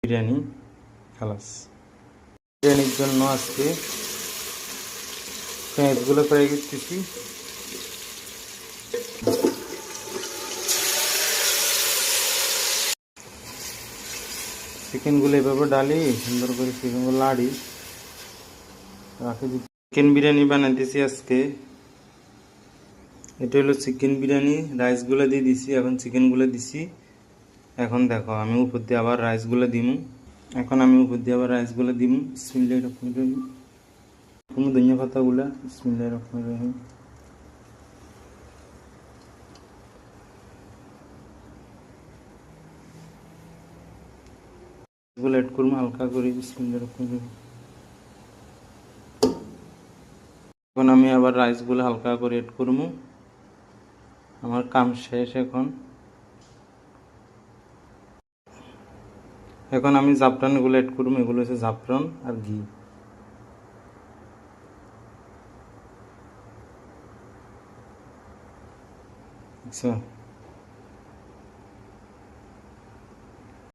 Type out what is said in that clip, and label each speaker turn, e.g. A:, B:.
A: বিরিয়ানি খালাস। বিরিয়ানির জন্য আজকে পেঁয়াজগুলো ফ্রাই করতেছি। চিকেনগুলো এভাবে ডালি, সুন্দর করে চিকেনগুলো লাড়ি রাখে। চিকেন বিরিয়ানি বানাইতেছি আজকে। এটা হলো চিকেন বিরিয়ানি। রাইসগুলো দিয়ে দিছি, এখন চিকেনগুলো দিছি। এখন দেখো আমি উপর দিয়ে আবার রাইসগুলো দিমু। বিসমিল্লাহির রহমানির রহিম। কোনো ধনিয়া পাতাগুলা, বিসমিল্লাহির রহমানির রহিম। এগুলো এড করবো হালকা করে, বিসমিল্লাহির রহমানির রহিম। এখন আমি আবার রাইসগুলো হালকা করে এড করবো। আমার কাম শেষ। এখন আমি জাফরানগুলো এড করবো। এগুলো হচ্ছে জাফরান আর ঘি। আচ্ছা।